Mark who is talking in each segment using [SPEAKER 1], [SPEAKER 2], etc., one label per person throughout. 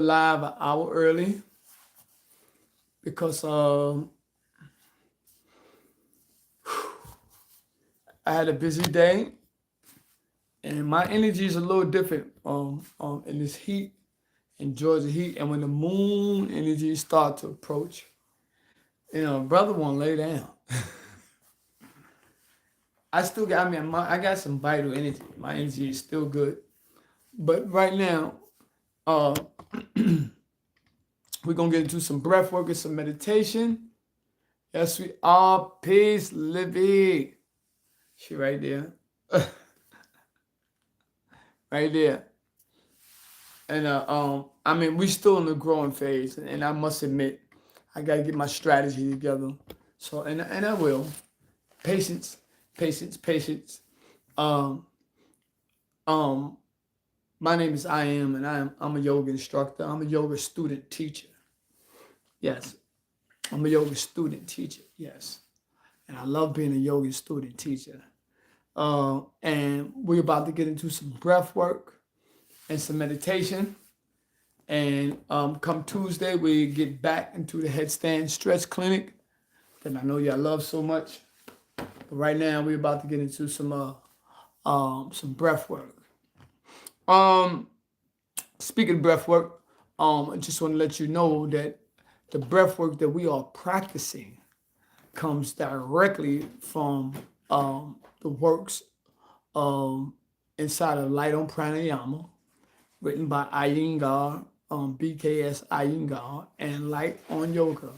[SPEAKER 1] live an hour early because I had a busy day and my energy is a little different in this heat, in Georgia heat, and when the moon energy start to approach, brother won't lay down. I got some vital energy. My energy is still good, but right now, uh, we're gonna get into some breath work and some meditation. Yes, we are. Peace, Livy. She right there. Right there. And we still in the growing phase, and I must admit, I gotta get my strategy together. So, and I will. Patience, patience, patience. Um, um, my name is I am, and I'm a yoga instructor. I'm a yoga student teacher. Yes, I'm a yoga student teacher. Yes, and I love being a yoga student teacher. And we're about to get into some breath work and some meditation. And come Tuesday, we get back into the headstand stretch clinic that I know y'all love so much. But right now, we're about to get into some breath work. Speaking of breath work, I just want to let you know that the breath work that we are practicing comes directly from the works inside of Light on Pranayama, written by Iyengar, BKS Iyengar, and Light on Yoga.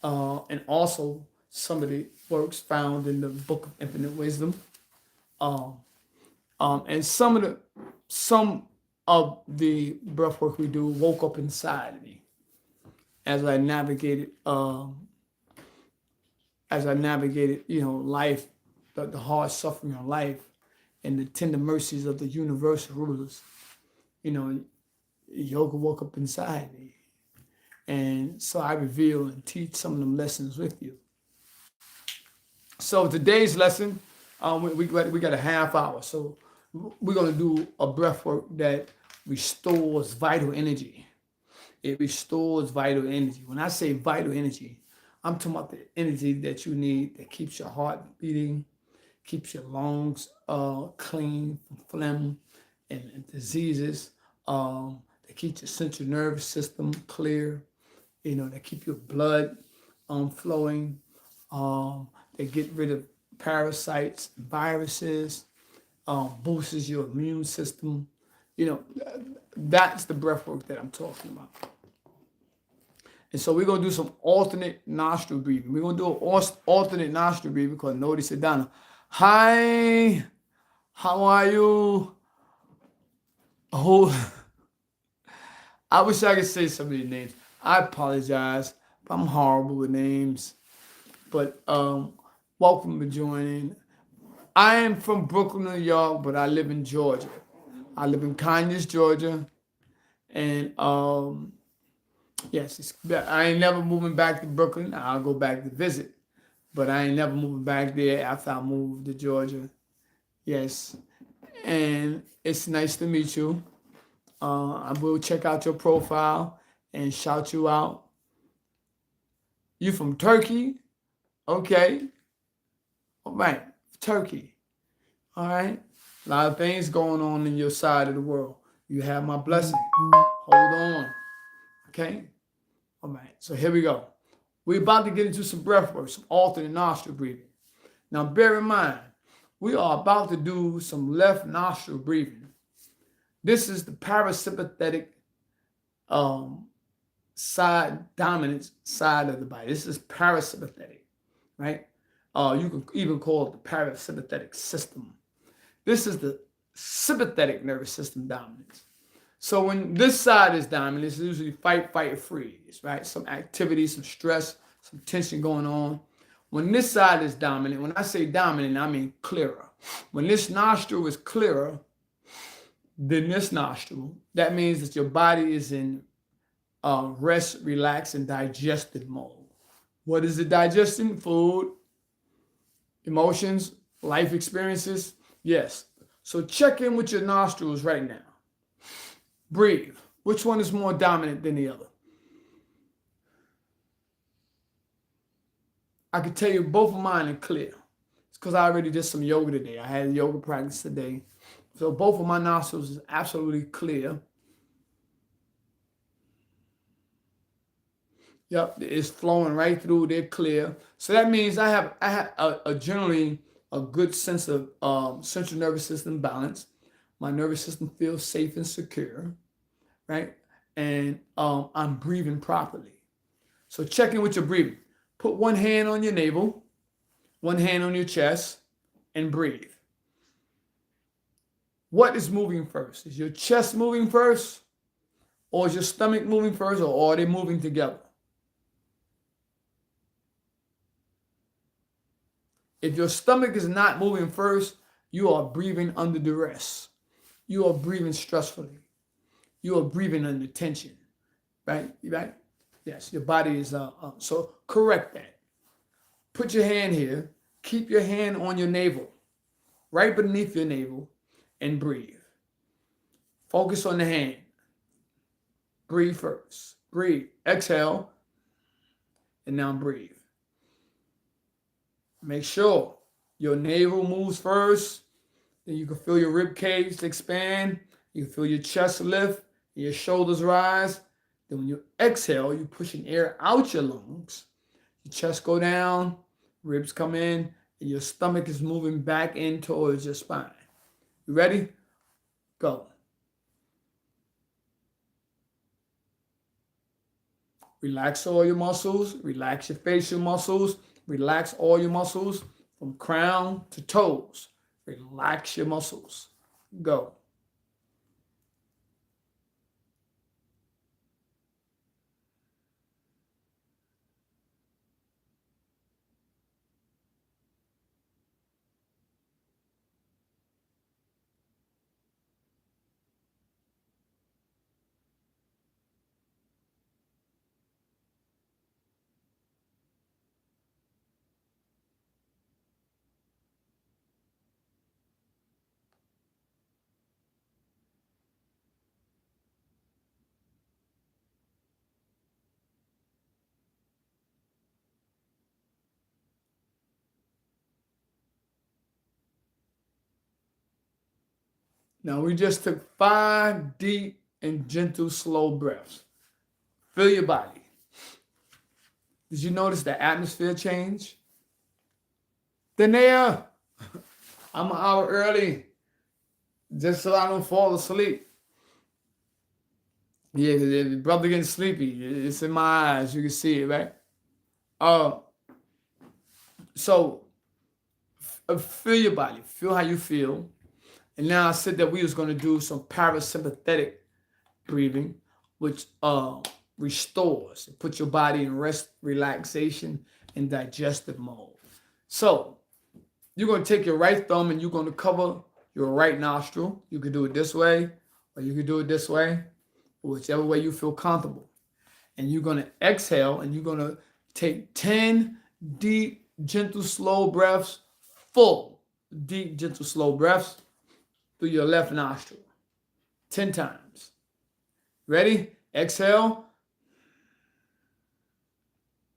[SPEAKER 1] And also some of the works found in the Book of Infinite Wisdom. And some of the breath work we do woke up inside me as I navigated, life, the hard suffering of life, and the tender mercies of the universal rulers. Yoga woke up inside me. And so I reveal and teach some of them lessons with you. So today's lesson, we got a half hour. So we're going to do a breath work that restores vital energy. It restores vital energy. When I say vital energy, I'm talking about the energy that you need that keeps your heart beating, keeps your lungs clean from phlegm and diseases, that keeps your central nervous system clear, that keep your blood flowing, they get rid of parasites, viruses, boosts your immune system. That's the breath work that I'm talking about. And so we're going to do some alternate nostril breathing. We're going to do alternate nostril breathing because notice it down. Hi, how are you? Oh, I wish I could say some of these names. I apologize, but I'm horrible with names. But welcome to joining. I am from Brooklyn, New York, but I live in Georgia. I live in Conyers, Georgia. And yes, I ain't never moving back to Brooklyn. I'll go back to visit. But I ain't never moving back there after I moved to Georgia. Yes. And it's nice to meet you. I will check out your profile and shout you out. You from Turkey? Okay. All right. Turkey. All right. A lot of things going on in your side of the world. You have my blessing. Hold on. Okay. All right. So here we go. We're about to get into some breath work, some alternate nostril breathing. Now bear in mind, we are about to do some left nostril breathing. This is the parasympathetic dominant side of the body. This is parasympathetic, right? You can even call it the parasympathetic system. This is the sympathetic nervous system dominance. So when this side is dominant, it's usually fight, or freeze, right? Some activity, some stress, some tension going on. When this side is dominant, when I say dominant, I mean clearer. When this nostril is clearer than this nostril, that means that your body is in rest, relax, and digested mode. What is it digesting? Food, emotions, life experiences. Yes. So check in with your nostrils right now. Breathe. Which one is more dominant than the other? I can tell you both of mine are clear. It's because I already did some yoga today. I had yoga practice today. So both of my nostrils is absolutely clear. Yep, it's flowing right through. They're clear. So that means I have a generally a good sense of central nervous system balance. My nervous system feels safe and secure, right? And I'm breathing properly. So check in with your breathing. Put one hand on your navel, one hand on your chest, and breathe. What is moving first? Is your chest moving first? Or is your stomach moving first? Or are they moving together? If your stomach is not moving first, you are breathing under duress. You are breathing stressfully. You are breathing under tension, right? Right? Yes, your body is, so correct that. Put your hand here. Keep your hand on your navel, right beneath your navel, and breathe. Focus on the hand. Breathe first. Breathe. Exhale, and now breathe. Make sure your navel moves first. Then you can feel your rib cage expand. You can feel your chest lift, your shoulders rise. Then when you exhale, you're pushing air out your lungs. Your chest go down, ribs come in, and your stomach is moving back in towards your spine. You ready? Go. Relax all your muscles. Relax your facial muscles. Relax all your muscles from crown to toes. Relax your muscles. Go. Now we just took 5 deep and gentle, slow breaths. Feel your body. Did you notice the atmosphere change? Danae, I'm an hour early just so I don't fall asleep. Yeah, because if your brother getting sleepy, it's in my eyes. You can see it, right? Uh, so feel your body. Feel how you feel. And now I said that we was going to do some parasympathetic breathing, which restores, it puts your body in rest, relaxation, and digestive mode. So you're going to take your right thumb and you're going to cover your right nostril. You can do it this way, or you can do it this way, whichever way you feel comfortable. And you're going to exhale and you're going to take 10 deep, gentle, slow breaths, full, deep, gentle, slow breaths through your left nostril. 10 times. Ready? Exhale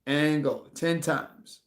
[SPEAKER 1] and go. 10 times.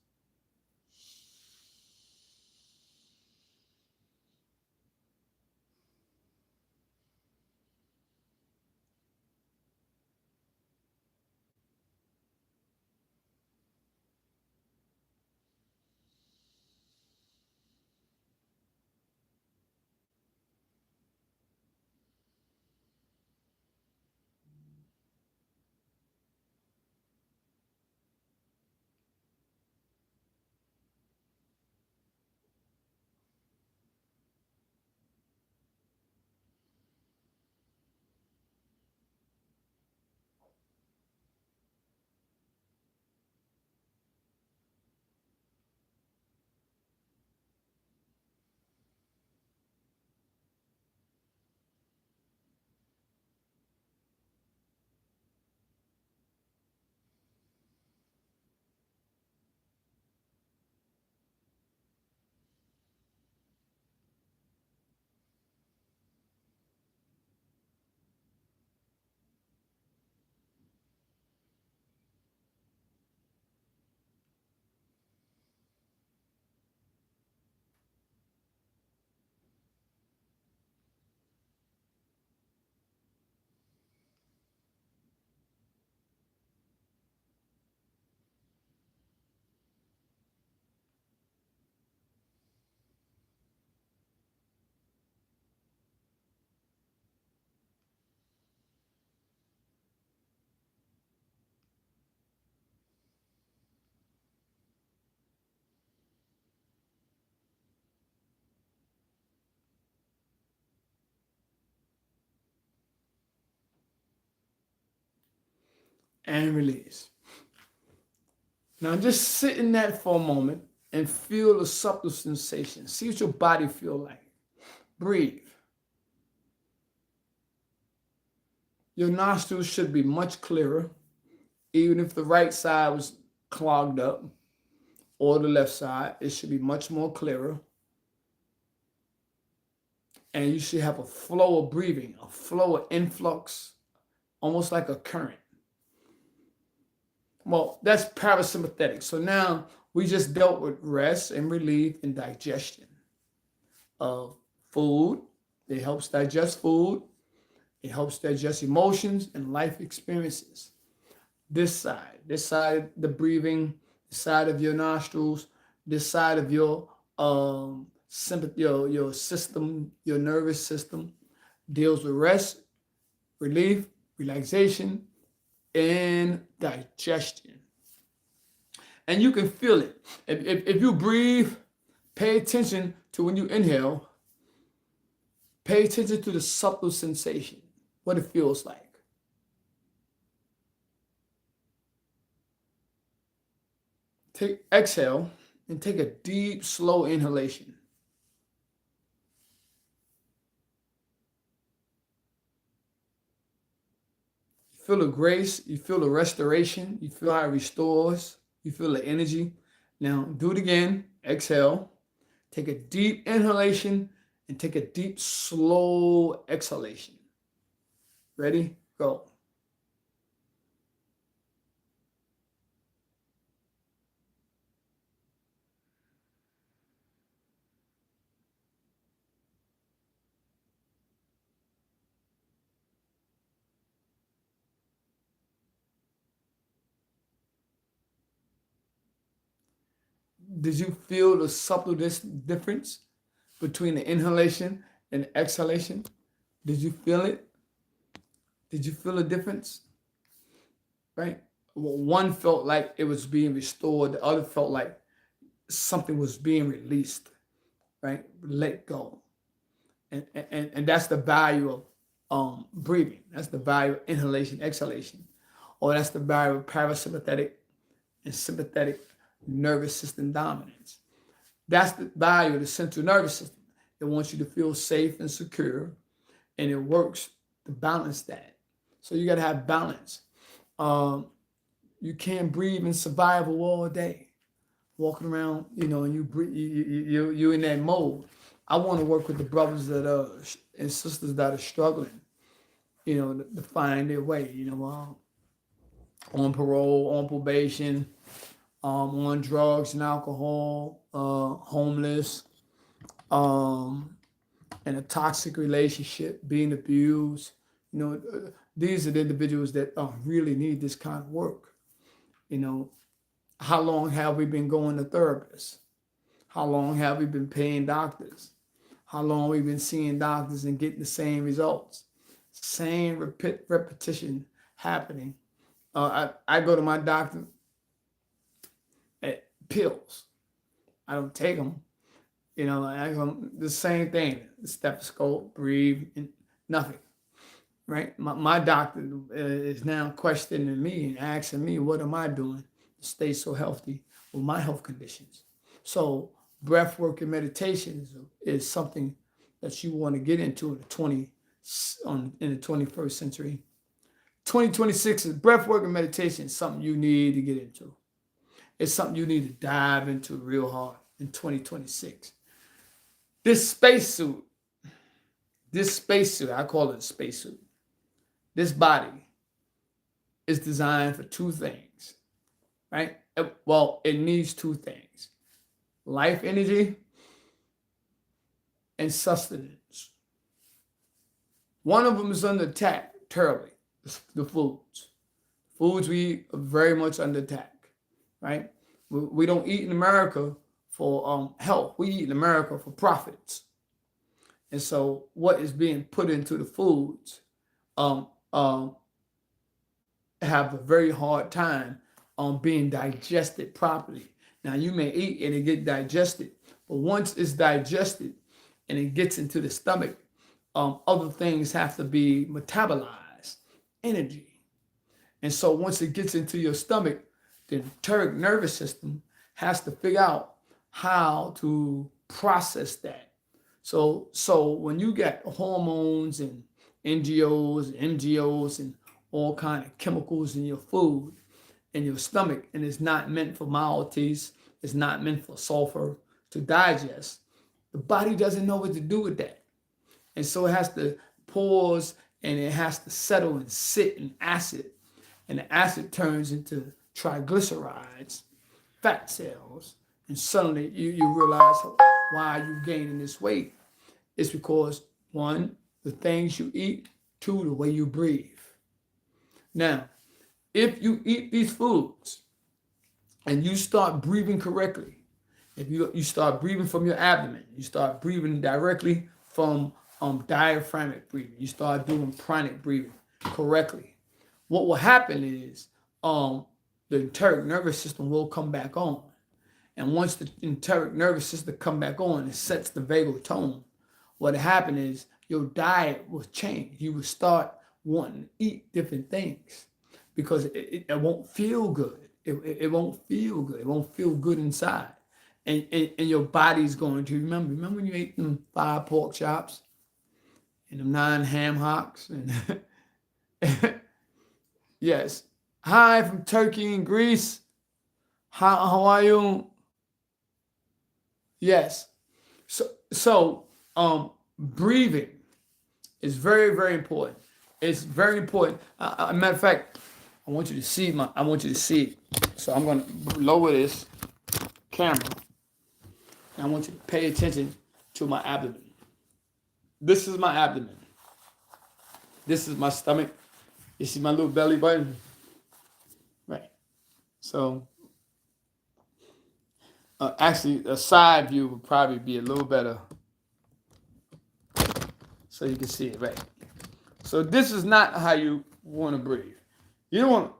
[SPEAKER 1] and release. Now just sit in that for a moment and feel the subtle sensation. See what your body feel like. Breathe. Your nostrils should be much clearer, even if the right side was clogged up or the left side, it should be much more clearer. And you should have a flow of breathing, a flow of influx, almost like a current. Well, that's parasympathetic. So now we just dealt with rest and relief and digestion of food. It helps digest food. It helps digest emotions and life experiences. This side, the breathing, the side of your nostrils, this side of your sympathy, your system, your nervous system deals with rest, relief, relaxation, and digestion. And you can feel it. If you breathe, pay attention to when you inhale, pay attention to the subtle sensation, what it feels like. Exhale and take a deep, slow inhalation. You feel the grace, you feel the restoration, you feel how it restores, you feel the energy. Now do it again. Exhale, take a deep inhalation and take a deep, slow exhalation. Ready? Go. Did you feel the subtle difference between the inhalation and the exhalation? Did you feel it? Did you feel a difference? Right? Well, one felt like it was being restored, the other felt like something was being released, right? Let go. And that's the value of breathing. That's the value of inhalation, exhalation. Or that's the value of parasympathetic and sympathetic nervous system dominance. That's the value of the central nervous system. It wants you to feel safe and secure, and it works to balance that. So you got to have balance. You can't breathe in survival all day, walking around, and you breathe, you in that mode. I want to work with the brothers that and sisters that are struggling, to find their way. On parole, on probation, on drugs and alcohol, homeless, in a toxic relationship, being abused. These are the individuals that really need this kind of work. How long have we been going to therapists? How long have we been paying doctors? How long have we been seeing doctors and getting the same results? Same repetition happening. I go to my doctor at pills. I don't take them. The same thing. The stethoscope, breathe, and nothing. Right? My doctor is now questioning me and asking me, what am I doing to stay so healthy with my health conditions? So breath work and meditation is something that you want to get into in the 21st century. 2026 is breath work and meditation is something you need to get into. It's something you need to dive into real hard in 2026. This spacesuit, I call it a spacesuit. This body is designed for two things, right? Well, it needs two things: life energy and sustenance. One of them is under attack terribly, the foods. Foods we eat are very much under attack, right? We don't eat in America for health. We eat in America for profits. And so what is being put into the foods have a very hard time on being digested properly. Now you may eat and it get digested, but once it's digested and it gets into the stomach, other things have to be metabolized. Energy. And so once it gets into your stomach, the enteric nervous system has to figure out how to process that. So when you get hormones and NGOs, MGOs, and all kind of chemicals in your food, in your stomach, and it's not meant for maltase, it's not meant for sulfur to digest, the body doesn't know what to do with that. And so it has to pause and it has to settle and sit in acid. And the acid turns into triglycerides, fat cells. And suddenly you realize why you're gaining this weight. It's because one, the things you eat, two, the way you breathe. Now, if you eat these foods and you start breathing correctly, if you start breathing from your abdomen, you start breathing directly from diaphragmatic breathing, you start doing pranic breathing correctly, what will happen is the enteric nervous system will come back on. And once the enteric nervous system come back on, it sets the vagal tone. What happened is your diet will change. You will start wanting to eat different things because it won't feel good. It won't feel good. It won't feel good inside. And your body's going to remember when you ate them 5 pork chops and them 9 ham hocks and yes. Hi from Turkey and Greece. How are you? Yes. So breathing is very, very important. It's very important. Matter of fact, I want you to see it. So I'm gonna lower this camera and I want you to pay attention to my abdomen. This is my abdomen. This is my stomach. You see my little belly button? Right. So actually a side view would probably be a little better so you can see it, right? So this is not how you want to breathe. You don't want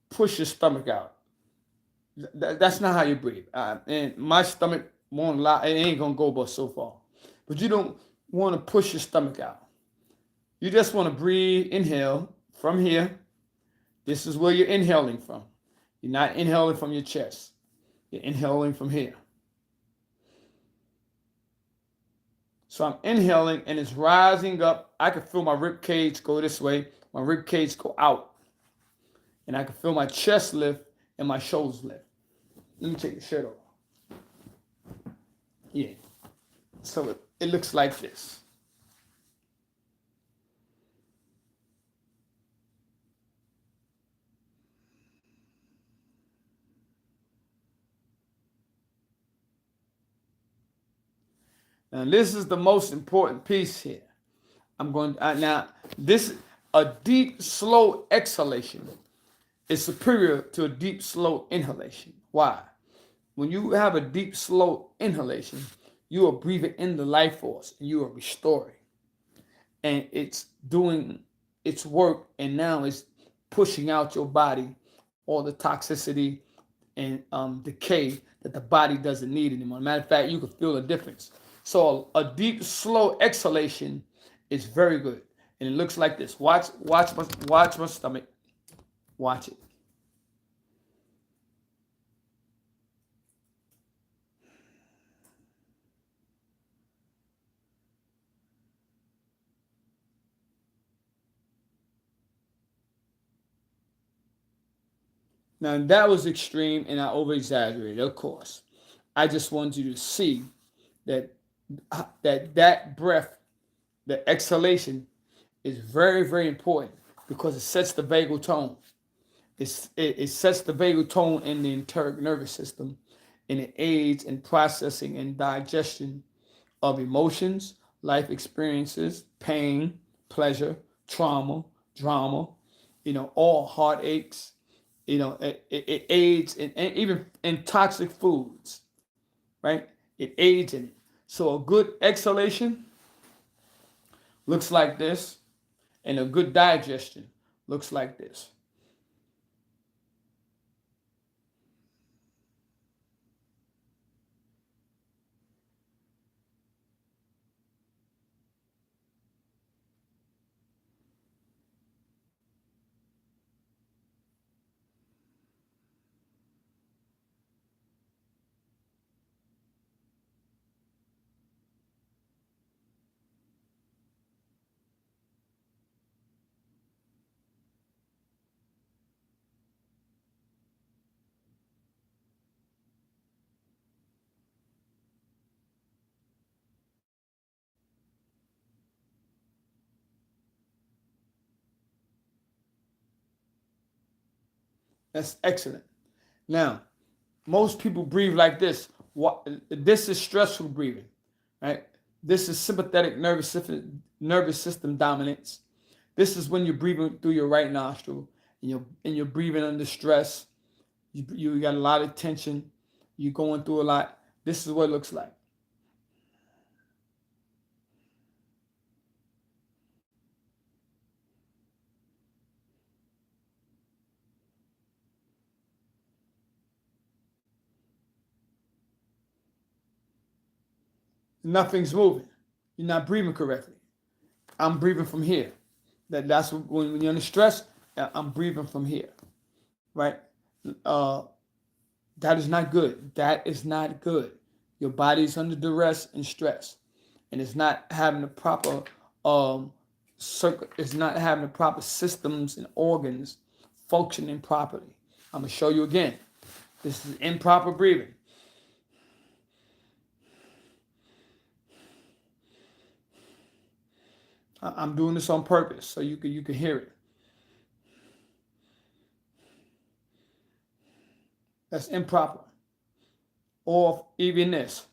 [SPEAKER 1] to push your stomach out. That's not how you breathe. And my stomach won't allow, it ain't going to go but so far. But you don't want to push your stomach out. You just want to breathe, inhale from here. This is where you're inhaling from. You're not inhaling from your chest. You're inhaling from here. So I'm inhaling and it's rising up. I can feel my rib cage go this way, my rib cage go out. And I can feel my chest lift and my shoulders lift. Let me take the shirt off. Yeah. So it looks like this. Now this is the most important piece here. Now this a deep, slow exhalation is superior to a deep, slow inhalation. Why? When you have a deep, slow inhalation, you are breathing in the life force and you are restoring. And it's doing its work and now it's pushing out your body all the toxicity and decay that the body doesn't need anymore. Matter of fact, you can feel the difference. So a deep, slow exhalation is very good. And it looks like this. Watch my stomach. Watch it. Now that was extreme and I over exaggerated, of course. I just wanted you to see that that breath, the exhalation, is very, very important because it sets the vagal tone. It sets the vagal tone in the enteric nervous system and it aids in processing and digestion of emotions, life experiences, pain, pleasure, trauma, drama, all heartaches. It aids in even in toxic foods, right? It aids in it. So a good exhalation looks like this, and a good digestion looks like this. That's excellent. Now, most people breathe like this. This is stressful breathing, right? This is sympathetic nervous system dominance. This is when you're breathing through your right nostril and you're breathing under stress. You got a lot of tension. You're going through a lot. This is what it looks like. Nothing's moving. You're not breathing correctly. I'm breathing from here. That's when you're under stress. I'm breathing from here, right? Uh, that is not good. That is not good. Your body is under duress and stress, and it's not having the proper it's not having the proper systems and organs functioning properly. I'm gonna show you again. This is improper breathing. I'm doing this on purpose so you can hear it. That's improper. Or even this.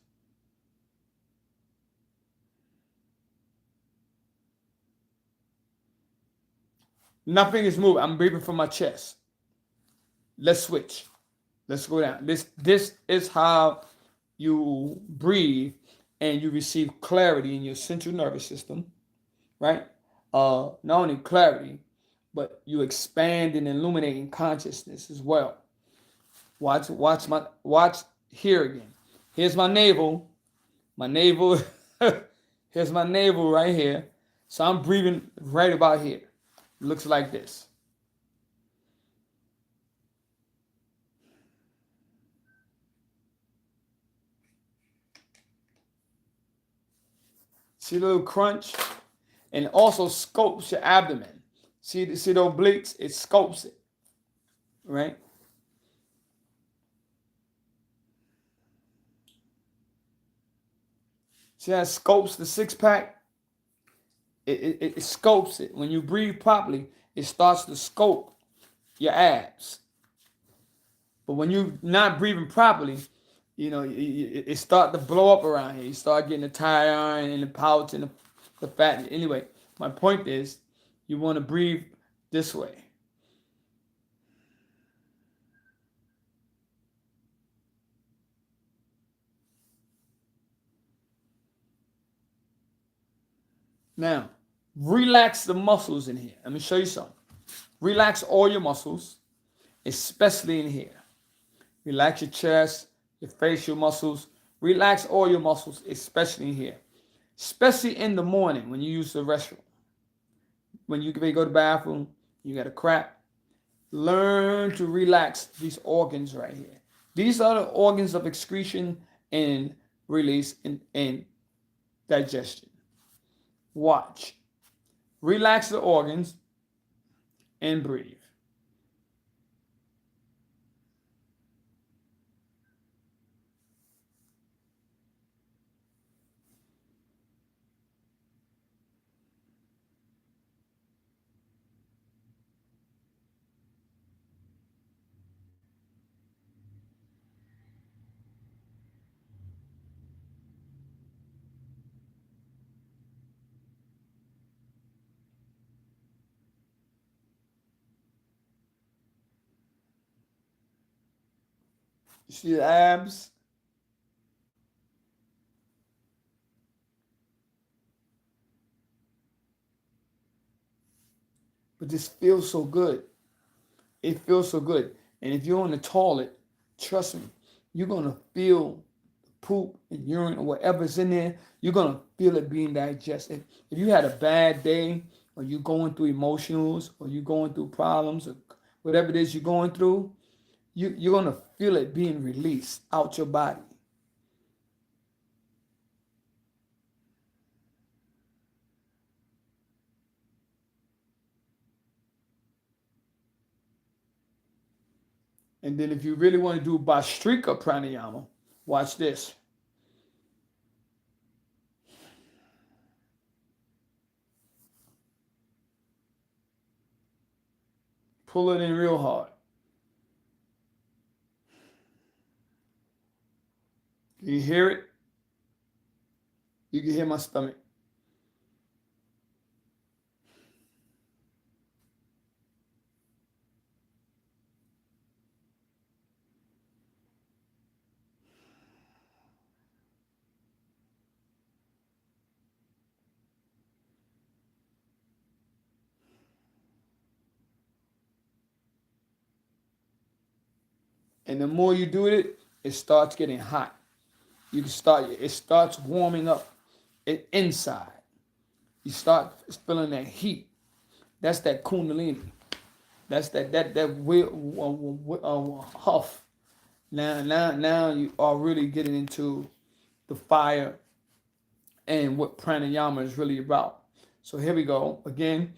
[SPEAKER 1] Nothing is moving. I'm breathing from my chest. Let's switch. Let's go down. This is how you breathe and you receive clarity in your central nervous system, right? Not only clarity, but you expand and illuminating consciousness as well. Watch here again. Here's my navel. My navel. Here's my navel right here. So I'm breathing right about here. It looks like this. See the little crunch? And it also scopes your abdomen. See the obliques? It scopes it, right? See how it scopes the six pack? It scopes it. When you breathe properly, it starts to scope your abs. But when you're not breathing properly, it start to blow up around here. You start getting the tire iron and the pouch and the fat. Anyway, my point is, you want to breathe this way. Now, relax the muscles in here. Let me show you something. Relax all your muscles, especially in here. Relax your chest, your facial muscles. Relax all your muscles, especially in here. Especially in the morning when you use the restroom. When you go to the bathroom, you got a crap. Learn to relax these organs right here. These are the organs of excretion and release and digestion. Watch. Relax the organs and breathe. You see the abs? But this feels so good. It feels so good. And if you're on the toilet, trust me, you're going to feel poop and urine or whatever's in there, you're going to feel it being digested. If you had a bad day or you're going through emotionals or you're going through problems or whatever it is you're going through, you're going to feel it being released out your body. And then if you really want to do Bhastrika pranayama, watch this. Pull it in real hard. Can you hear it? You can hear my stomach. And the more you do it, it starts getting hot. You can start. It starts warming up it inside. You start feeling that heat. That's that kundalini. That's that huff. Now you are really getting into the fire and what pranayama is really about. So here we go again.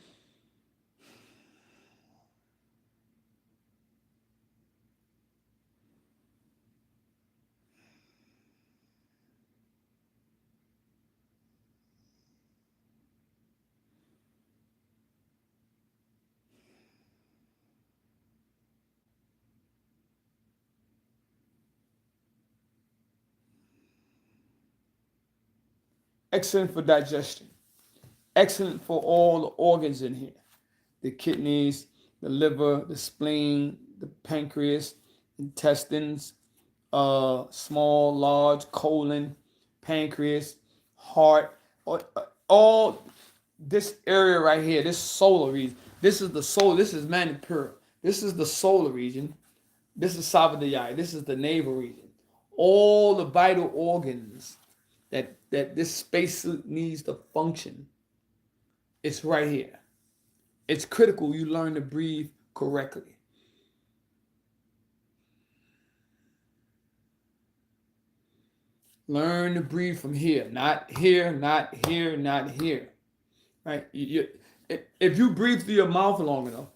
[SPEAKER 1] Excellent for digestion. Excellent for all the organs in here. The kidneys, the liver, the spleen, the pancreas, intestines, small, large, colon, pancreas, heart, all this area right here, this solar region. This is the soul. This is Manipura. This is the solar region. This is Savadayai. This is the navel region. All the vital organs that this spacesuit needs to function. It's right here. It's critical you learn to breathe correctly. Learn to breathe from here, not here, not here, not here. Right? If you breathe through your mouth long enough,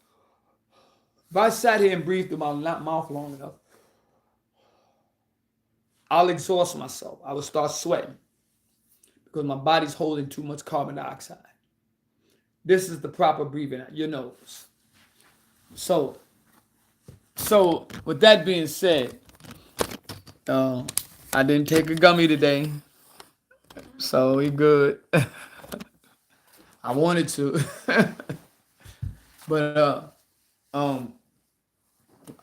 [SPEAKER 1] if I sat here and breathed through my mouth long enough, I'll exhaust myself. I will start sweating because my body's holding too much carbon dioxide. This is the proper breathing out your nose. So with that being said, I didn't take a gummy today, so we good. I wanted to, but um,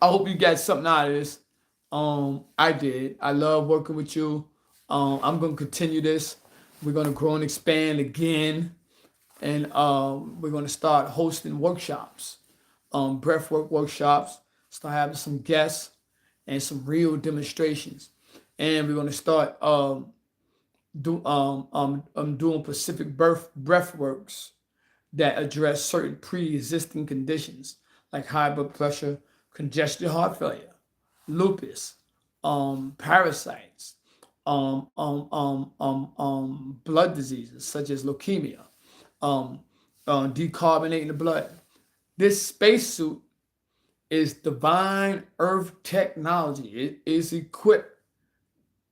[SPEAKER 1] I hope you got something out of this. I did. I love working with you. I'm gonna continue this. We're gonna grow and expand again, and we're gonna start hosting workshops, breathwork workshops. Start having some guests and some real demonstrations, and we're gonna start doing Pacific breathworks that address certain pre-existing conditions like high blood pressure, congestive heart failure, lupus, parasites, blood diseases such as leukemia, decarbonating the blood. This spacesuit is divine Earth technology. It is equipped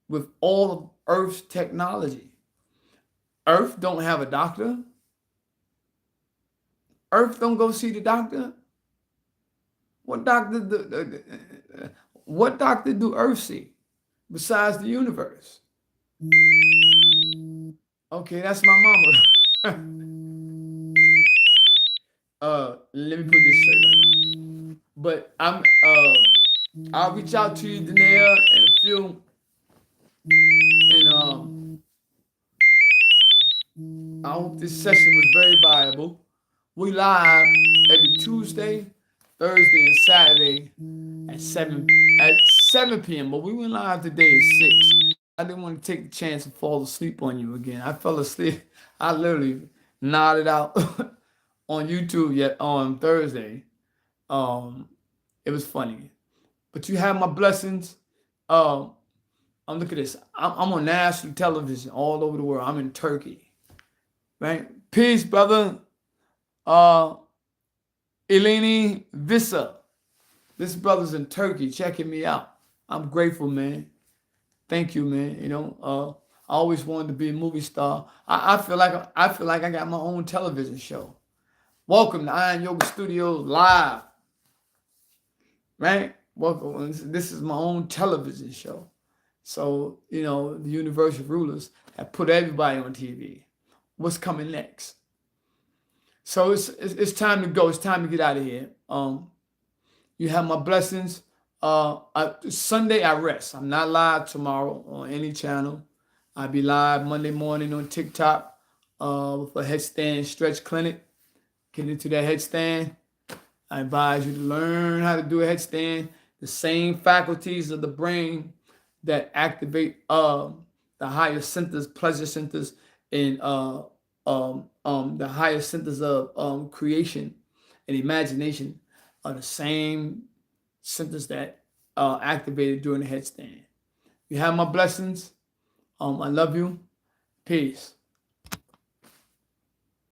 [SPEAKER 1] with all of Earth's technology. Earth don't have a doctor. Earth don't go see the doctor. What doctor do, what doctor do Earth see besides the universe? Okay, that's my mama. Let me put this straight right now. But I'll reach out to you, Danielle, and Phil, and I hope this session was very valuable. We live every Tuesday, Thursday, and Saturday at 7 p.m. But we went live today at 6. I didn't want to take the chance and fall asleep on you again. I fell asleep. I literally nodded out on YouTube yet on Thursday. It was funny. But you have my blessings. Look at this. I'm on national television all over the world. I'm in Turkey. Right? Peace, brother. Eleni Vissa. This brother's in Turkey checking me out. I'm grateful, man. Thank you, man. I always wanted to be a movie star. I feel like I got my own television show. Welcome to Iron Yoga Studios live. Right? Welcome. This is my own television show. So, the universal rulers have put everybody on TV. What's coming next? So it's time to go. It's time to get out of here. You have my blessings. Sunday I rest. I'm not live tomorrow on any channel. I'll be live Monday morning on TikTok with a headstand stretch clinic. Get into that headstand. I advise you to learn how to do a headstand. The same faculties of the brain that activate the higher centers, pleasure centers, and the higher centers of creation and imagination are the same centers that are activated during the headstand. You have my blessings. I love you. Peace.